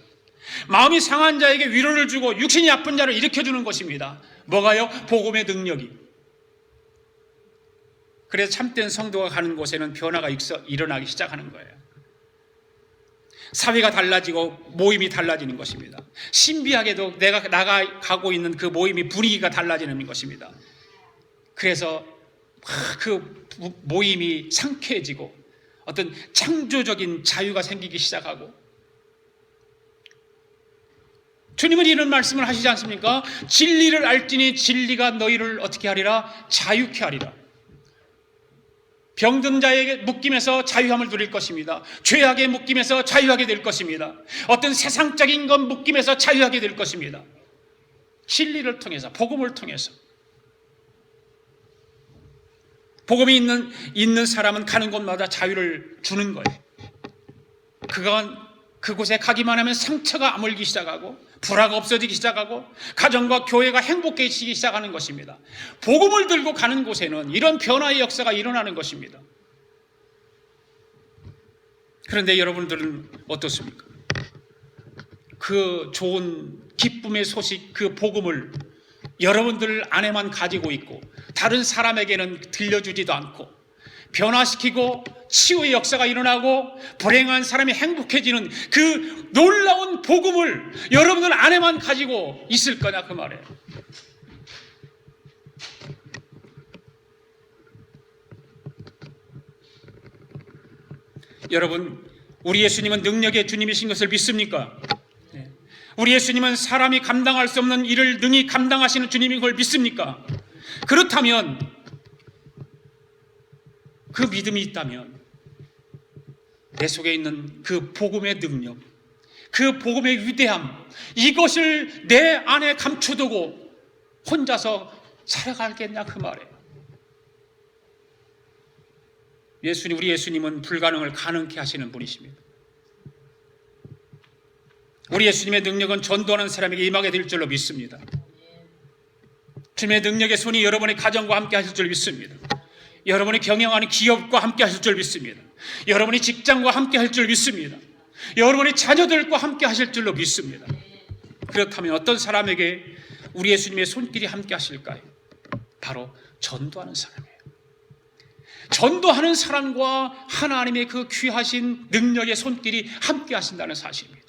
마음이 상한 자에게 위로를 주고 육신이 아픈 자를 일으켜주는 것입니다. 뭐가요? 복음의 능력이. 그래서 참된 성도가 가는 곳에는 변화가 일어나기 시작하는 거예요. 사회가 달라지고 모임이 달라지는 것입니다. 신비하게도 나가 가고 있는 그 모임이 분위기가 달라지는 것입니다. 그래서 그 모임이 상쾌해지고 어떤 창조적인 자유가 생기기 시작하고, 주님은 이런 말씀을 하시지 않습니까? 진리를 알지니 진리가 너희를 어떻게 하리라? 자유케 하리라. 병든 자에게 묶임에서 자유함을 누릴 것입니다. 죄악의 묶임에서 자유하게 될 것입니다. 어떤 세상적인 것 묶임에서 자유하게 될 것입니다. 진리를 통해서, 복음을 통해서. 복음이 있는 사람은 가는 곳마다 자유를 주는 거예요. 그곳에 가기만 하면 상처가 아물기 시작하고 불화가 없어지기 시작하고 가정과 교회가 행복해지기 시작하는 것입니다. 복음을 들고 가는 곳에는 이런 변화의 역사가 일어나는 것입니다. 그런데 여러분들은 어떻습니까? 그 좋은 기쁨의 소식, 그 복음을 여러분들 안에만 가지고 있고 다른 사람에게는 들려주지도 않고 변화시키고 치유의 역사가 일어나고 불행한 사람이 행복해지는 그 놀라운 복음을 여러분들 안에만 가지고 있을 거냐, 그 말이에요. 여러분, 우리 예수님은 능력의 주님이신 것을 믿습니까? 우리 예수님은 사람이 감당할 수 없는 일을 능히 감당하시는 주님인 걸 믿습니까? 그렇다면, 그 믿음이 있다면 내 속에 있는 그 복음의 능력, 그 복음의 위대함, 이것을 내 안에 감춰두고 혼자서 살아가겠냐, 그 말이에요. 우리 예수님은 불가능을 가능케 하시는 분이십니다. 우리 예수님의 능력은 전도하는 사람에게 임하게 될 줄로 믿습니다. 주님의 능력의 손이 여러분의 가정과 함께 하실 줄 믿습니다. 여러분이 경영하는 기업과 함께 하실 줄 믿습니다. 여러분이 직장과 함께 할 줄 믿습니다. 여러분이 자녀들과 함께 하실 줄로 믿습니다. 그렇다면 어떤 사람에게 우리 예수님의 손길이 함께 하실까요? 바로 전도하는 사람이에요. 전도하는 사람과 하나님의 그 귀하신 능력의 손길이 함께 하신다는 사실입니다.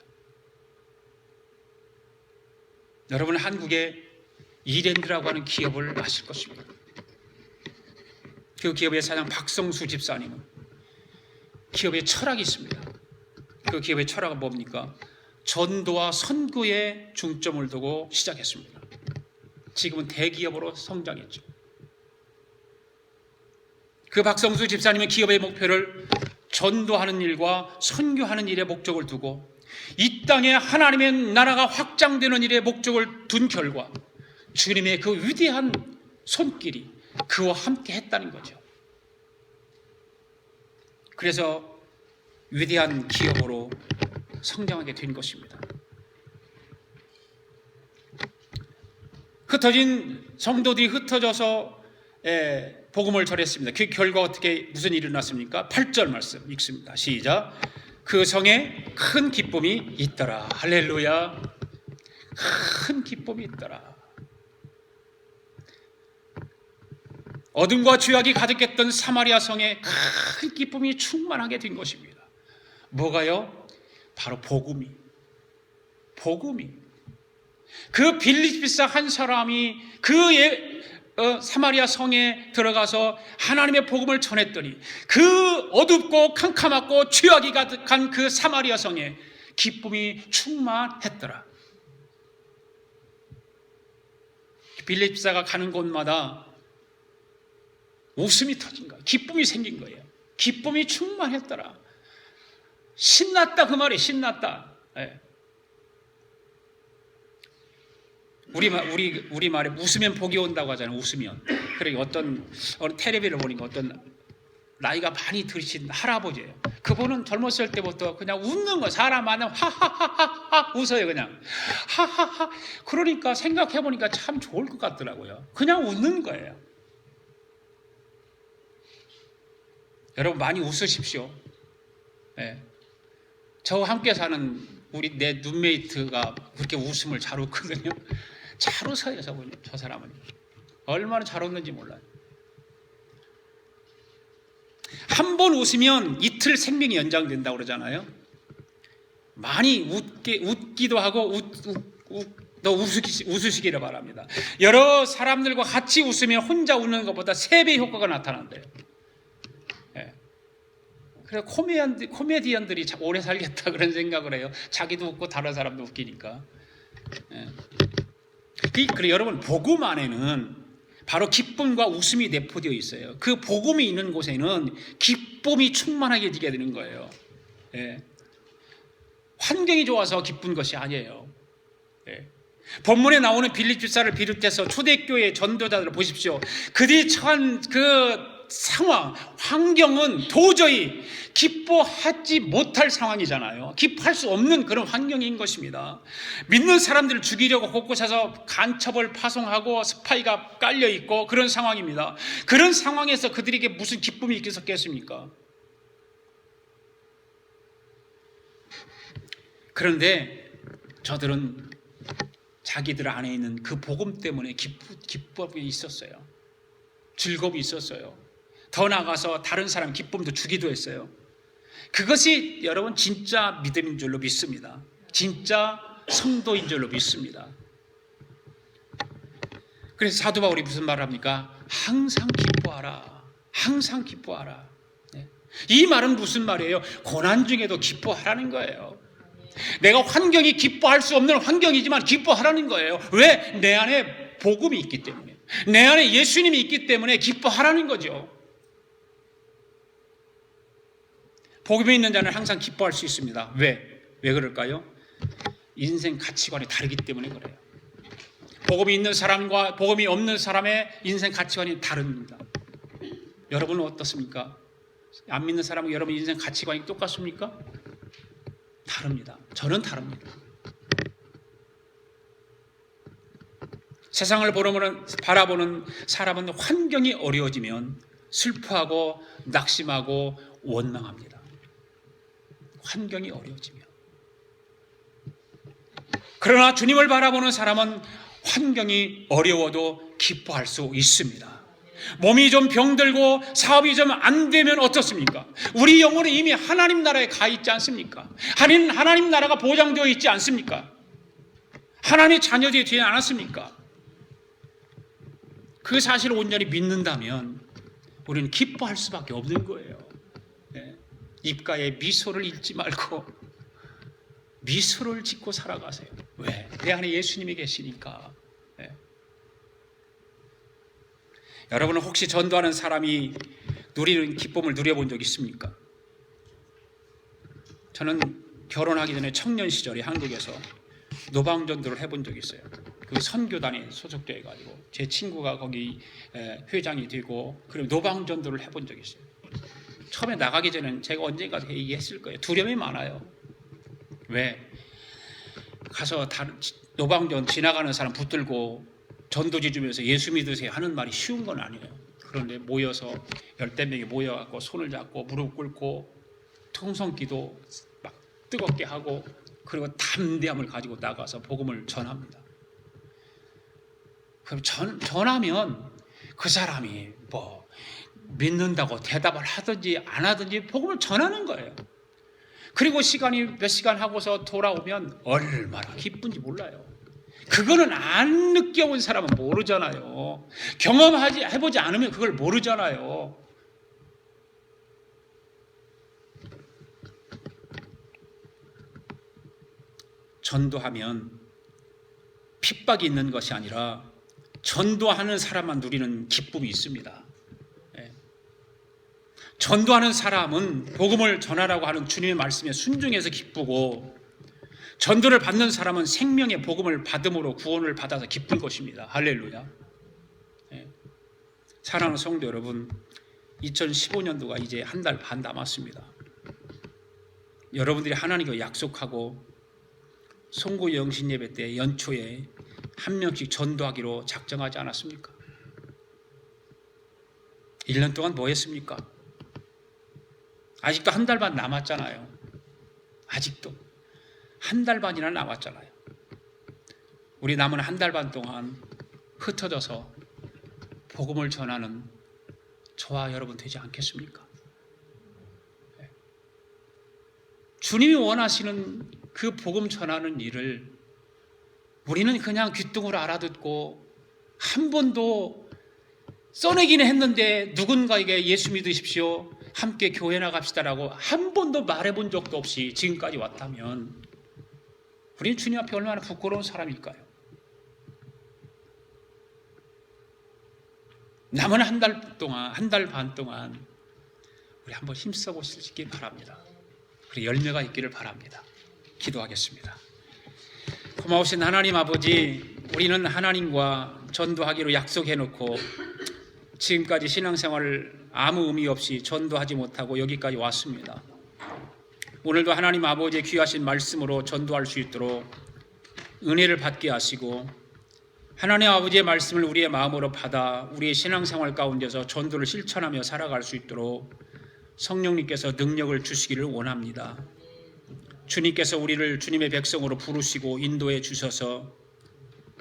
여러분, 한국에 이랜드라고 하는 기업을 아실 것입니다. 그 기업의 사장 박성수 집사님은 기업의 철학이 있습니다. 그 기업의 철학은 뭡니까? 전도와 선교에 중점을 두고 시작했습니다. 지금은 대기업으로 성장했죠. 그 박성수 집사님의 기업의 목표를 전도하는 일과 선교하는 일에 목적을 두고 이 땅에 하나님의 나라가 확장되는 일에 목적을 둔 결과 주님의 그 위대한 손길이 그와 함께 했다는 거죠. 그래서 위대한 기업으로 성장하게 된 것입니다. 흩어진 성도들이 흩어져서 복음을 전했습니다. 그 결과 어떻게 무슨 일이 일어났습니까? 8절 말씀 읽습니다. 시작. 그 성에 큰 기쁨이 있더라. 할렐루야. 큰 기쁨이 있더라. 어둠과 죄악이 가득했던 사마리아 성에 큰 기쁨이 충만하게 된 것입니다. 뭐가요? 바로 복음이. 그 빌립사 한 사람이 사마리아 성에 들어가서 하나님의 복음을 전했더니 그 어둡고 캄캄하고 죄악이 가득한 그 사마리아 성에 기쁨이 충만했더라. 빌립사가 가는 곳마다 웃음이 터진 거예요. 기쁨이 생긴 거예요. 기쁨이 충만했더라. 신났다 그 말이 신났다. 네. 우리 말에 웃으면 복이 온다고 하잖아요. 웃으면. 그러니까 어떤 텔레비를 보니까 어떤 나이가 많이 들으신 할아버지예요. 그분은 젊었을 때부터 그냥 웃는 거 사람 만나면 하하하하 웃어요. 그냥 하하하. 그러니까 생각해 보니까 참 좋을 것 같더라고요. 그냥 웃는 거예요. 여러분 많이 웃으십시오. 네. 저와 함께 사는 내 룸메이트가 그렇게 웃음을 잘 웃거든요. 잘 웃어요. 저 사람은 얼마나 잘 웃는지 몰라요. 한 번 웃으면 이틀 생명이 연장된다고 그러잖아요. 많이 웃기도 하고 웃으시기를 바랍니다. 여러 사람들과 같이 웃으면 혼자 웃는 것보다 3배 효과가 나타난대요. 그래서 코미디언들이 오래 살겠다 그런 생각을 해요. 자기도 웃고 다른 사람도 웃기니까. 그리고 여러분 복음 안에는 바로 기쁨과 웃음이 내포되어 있어요. 그 복음이 있는 곳에는 기쁨이 충만하게 되게 되는 거예요. 환경이 좋아서 기쁜 것이 아니에요. 본문에 나오는 빌립사를 비롯해서 초대교회 전도자들을 보십시오. 그들이 처한 그 상황, 환경은 도저히 기뻐하지 못할 상황이잖아요. 기뻐할 수 없는 그런 환경인 것입니다. 믿는 사람들을 죽이려고 곳곳에서 간첩을 파송하고 스파이가 깔려 있고 그런 상황입니다. 그런 상황에서 그들에게 무슨 기쁨이 있겠습니까? 그런데 저들은 자기들 안에 있는 그 복음 때문에 기쁨이 있었어요. 즐거움이 있었어요. 더 나아가서 다른 사람 기쁨도 주기도 했어요. 그것이 여러분 진짜 믿음인 줄로 믿습니다. 진짜 성도인 줄로 믿습니다. 그래서 사도 바울이 무슨 말을 합니까? 항상 기뻐하라. 항상 기뻐하라. 이 말은 무슨 말이에요? 고난 중에도 기뻐하라는 거예요. 내가 환경이 기뻐할 수 없는 환경이지만 기뻐하라는 거예요. 왜? 내 안에 복음이 있기 때문에, 내 안에 예수님이 있기 때문에 기뻐하라는 거죠. 복음이 있는 자는 항상 기뻐할 수 있습니다. 왜 그럴까요? 인생 가치관이 다르기 때문에 그래요. 복음이 있는 사람과 복음이 없는 사람의 인생 가치관이 다릅니다. 여러분은 어떻습니까? 안 믿는 사람과 여러분 인생 가치관이 똑같습니까? 다릅니다. 저는 다릅니다. 세상을 바라보는 사람은 환경이 어려워지면 슬퍼하고 낙심하고 원망합니다. 환경이 어려워지면. 그러나 주님을 바라보는 사람은 환경이 어려워도 기뻐할 수 있습니다. 몸이 좀 병들고 사업이 좀 안 되면 어떻습니까? 우리 영혼은 이미 하나님 나라에 가 있지 않습니까? 하나님 나라가 보장되어 있지 않습니까? 하나님의 자녀들이 되지 않았습니까? 그 사실을 온전히 믿는다면 우리는 기뻐할 수밖에 없는 거예요. 입가에 미소를 잃지 말고 미소를 짓고 살아가세요. 왜? 내 안에 예수님이 계시니까. 여러분은 혹시 전도하는 사람이 누리는 기쁨을 누려본 적 있습니까? 저는 결혼하기 전에 청년 시절에 한국에서 노방전도를 해본 적이 있어요. 그 선교단에 소속돼 가지고 제 친구가 거기 회장이 되고 그리고 노방전도를 해본 적이 있어요. 처음에 나가기 전에는 제가 언젠가 얘기했을 거예요. 두려움이 많아요. 왜? 가서 노방전 지나가는 사람 붙들고 전도지 주면서 예수 믿으세요 하는 말이 쉬운 건 아니에요. 그런데 모여서 10명이 모여갖고 손을 잡고 무릎 꿇고 통성기도 막 뜨겁게 하고 그리고 담대함을 가지고 나가서 복음을 전합니다. 그럼 전하면 그 사람이 뭐 믿는다고 대답을 하든지 안 하든지 복음을 전하는 거예요. 그리고 시간이 몇 시간 하고서 돌아오면 얼마나 기쁜지 몰라요. 그거는 안 느껴본 사람은 모르잖아요. 해보지 않으면 그걸 모르잖아요. 전도하면 핍박이 있는 것이 아니라 전도하는 사람만 누리는 기쁨이 있습니다. 전도하는 사람은 복음을 전하라고 하는 주님의 말씀에 순종해서 기쁘고, 전도를 받는 사람은 생명의 복음을 받음으로 구원을 받아서 기쁜 것입니다. 할렐루야. 사랑하는 성도 여러분, 2015년도가 이제 한 달 반 남았습니다. 여러분들이 하나님과 약속하고 송구 영신 예배 때 연초에 한 명씩 전도하기로 작정하지 않았습니까? 1년 동안 뭐 했습니까? 아직도 한 달 반 남았잖아요. 아직도 한 달 반이나 남았잖아요. 우리 남은 한 달 반 동안 흩어져서 복음을 전하는 저와 여러분 되지 않겠습니까? 주님이 원하시는 그 복음 전하는 일을 우리는 그냥 귀뚱으로 알아듣고 한 번도 써내기는 했는데 누군가에게 예수 믿으십시오, 함께 교회 나갑시다라고 한 번도 말해본 적도 없이 지금까지 왔다면 우리는 주님 앞에 얼마나 부끄러운 사람일까요? 남은 한 달 반 동안 우리 한번 힘써 보시기 바랍니다. 그리고 열매가 있기를 바랍니다. 기도하겠습니다. 고마우신 하나님 아버지, 우리는 하나님과 전도하기로 약속해놓고 지금까지 신앙생활을 아무 의미 없이 전도하지 못하고 여기까지 왔습니다. 오늘도 하나님 아버지의 귀하신 말씀으로 전도할 수 있도록 은혜를 받게 하시고, 하나님 아버지의 말씀을 우리의 마음으로 받아 우리의 신앙생활 가운데서 전도를 실천하며 살아갈 수 있도록 성령님께서 능력을 주시기를 원합니다. 주님께서 우리를 주님의 백성으로 부르시고 인도해 주셔서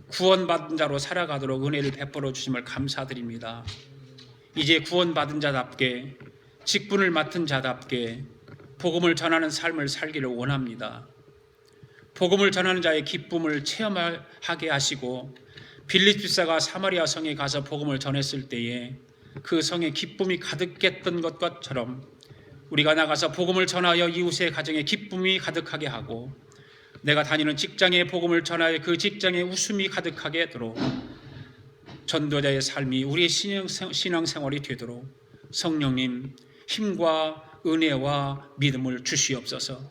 구원받은 자로 살아가도록 은혜를 베풀어 주심을 감사드립니다. 이제 구원받은 자답게, 직분을 맡은 자답게 복음을 전하는 삶을 살기를 원합니다. 복음을 전하는 자의 기쁨을 체험하게 하시고, 빌립 집사가 사마리아 성에 가서 복음을 전했을 때에 그 성에 기쁨이 가득했던 것처럼 우리가 나가서 복음을 전하여 이웃의 가정에 기쁨이 가득하게 하고, 내가 다니는 직장에 복음을 전하여 그 직장에 웃음이 가득하게 하도록 전도자의 삶이 우리의 신앙생활이 되도록 성령님 힘과 은혜와 믿음을 주시옵소서.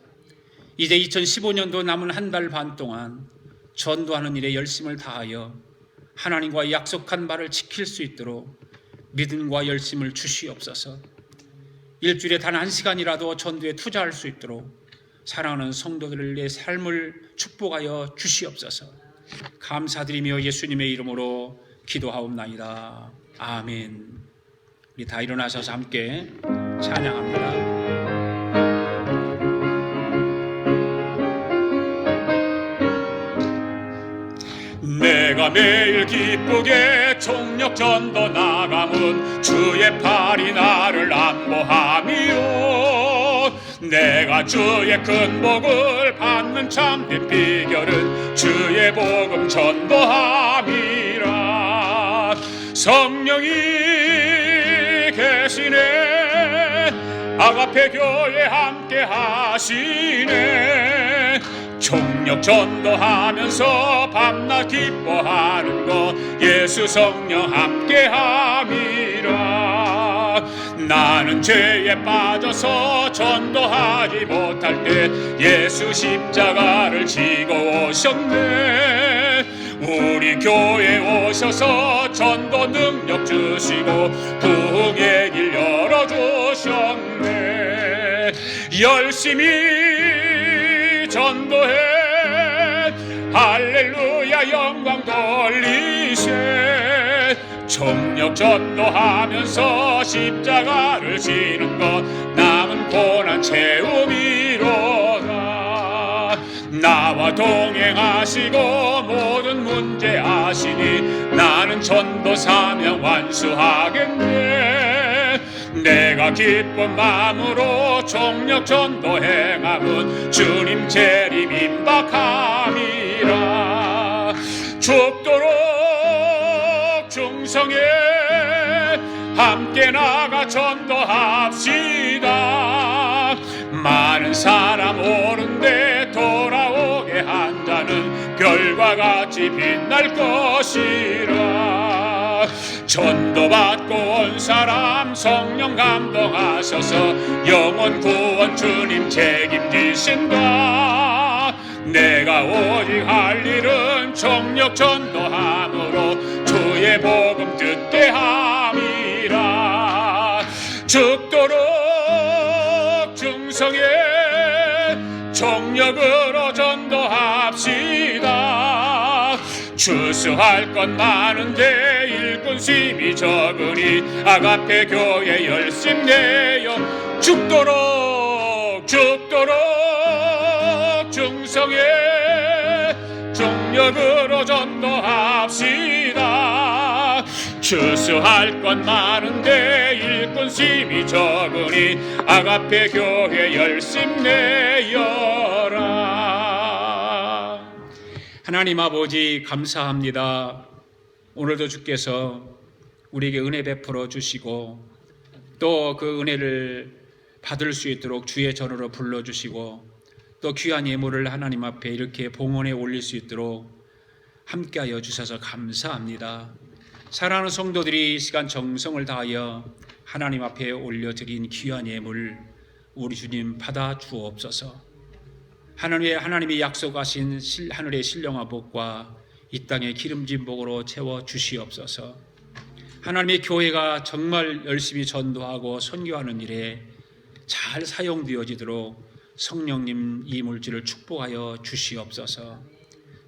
이제 2015년도 남은 한 달 반 동안 전도하는 일에 열심을 다하여 하나님과 약속한 바를 지킬 수 있도록 믿음과 열심을 주시옵소서. 일주일에 단 1시간이라도 전도에 투자할 수 있도록 사랑하는 성도들의 삶을 축복하여 주시옵소서. 감사드리며 예수님의 이름으로 기도하옵나이다. 아멘. 우리 다 일어나셔서 함께 찬양합니다. 내가 매일 기쁘게 총력 전도 나감은 주의 팔이 나를 안보하며, 내가 주의 큰 복을 받는 참된 비결은 주의 복음 전도함이라. 성령이 계시네, 아가페 교회 함께 하시네. 총력 전도하면서 밤낮 기뻐하는 것 예수 성령 함께 함이라. 나는 죄에 빠져서 전도하지 못할 때 예수 십자가를 지고 오셨네. 우리 교회 오셔서 전도 능력 주시고 부흥의 길 열어주셨네. 열심히 전도해 할렐루야 영광 돌리세. 정력 전도하면서 십자가를 지는 것 남은 고난 채우미로다. 나와 동행하시고 모든 문제 아시니 나는 전도 사명 완수하겠네. 내가 기쁜 마음으로 정력 전도 행함은 주님 재림 임박함이라. 죽도록 중성에 함께 나가 전도합시다. 많은 사람 오는데 돌아오게 한 자는 별과 같이 빛날 것이라. 전도받고 온 사람 성령 감동하셔서 영혼 구원 주님 책임지신다. 내가 오직 할 일은 정력 전도함으로 주의 복음 듣게 함이라. 죽도록 중성에 정력으로 전도합시다. 추수할 건 많은데 일꾼심이 적으니 아가페 교회 열심 내요. 죽도록 중성에 정력으로 전도합시다. 추수할 건 많은데 일꾼심이 적으니 아가페 교회 열심 내여라. 하나님 아버지 감사합니다. 오늘도 주께서 우리에게 은혜 베풀어 주시고 또 그 은혜를 받을 수 있도록 주의 전으로 불러주시고 또 귀한 예물을 하나님 앞에 이렇게 봉헌에 올릴 수 있도록 함께하여 주셔서 감사합니다. 사랑하는 성도들이 이 시간 정성을 다하여 하나님 앞에 올려드린 귀한 예물 우리 주님 받아 주옵소서. 하나님이 약속하신 하늘의 신령한 복과 이 땅의 기름진 복으로 채워 주시옵소서. 하나님의 교회가 정말 열심히 전도하고 선교하는 일에 잘 사용되어지도록 성령님 이 물질을 축복하여 주시옵소서.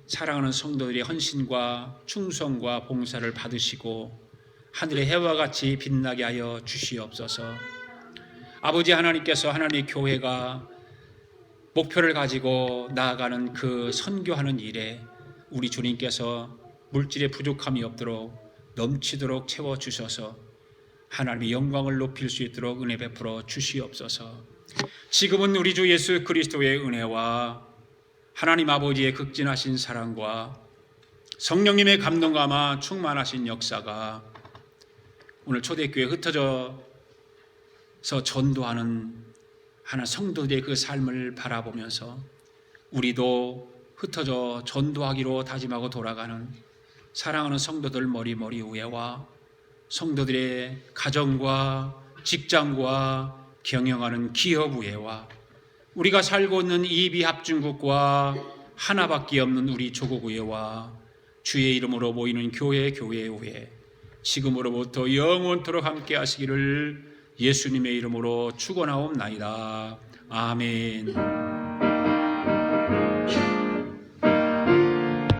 사랑하는 성도들의 헌신과 충성과 봉사를 받으시고 하늘의 해와 같이 빛나게 하여 주시옵소서. 아버지 하나님께서 하나님의 교회가 목표를 가지고 나아가는 그 선교하는 일에 우리 주님께서 물질의 부족함이 없도록 넘치도록 채워주셔서 하나님의 영광을 높일 수 있도록 은혜 베풀어 주시옵소서. 지금은 우리 주 예수 그리스도의 은혜와 하나님 아버지의 극진하신 사랑과 성령님의 감동감화 충만하신 역사가 오늘 초대교회에 흩어져서 전도하는 하나님 성도들의 그 삶을 바라보면서 우리도 흩어져 전도하기로 다짐하고 돌아가는 사랑하는 성도들 머리 위에와 성도들의 가정과 직장과 경영하는 기업 위에와 우리가 살고 있는 이비합중국과 하나밖에 없는 우리 조국 위에와 주의 이름으로 모이는 교회 위에 지금으로부터 영원토록 함께 하시기를 예수님의 이름으로 축원하옵나이다. 아멘.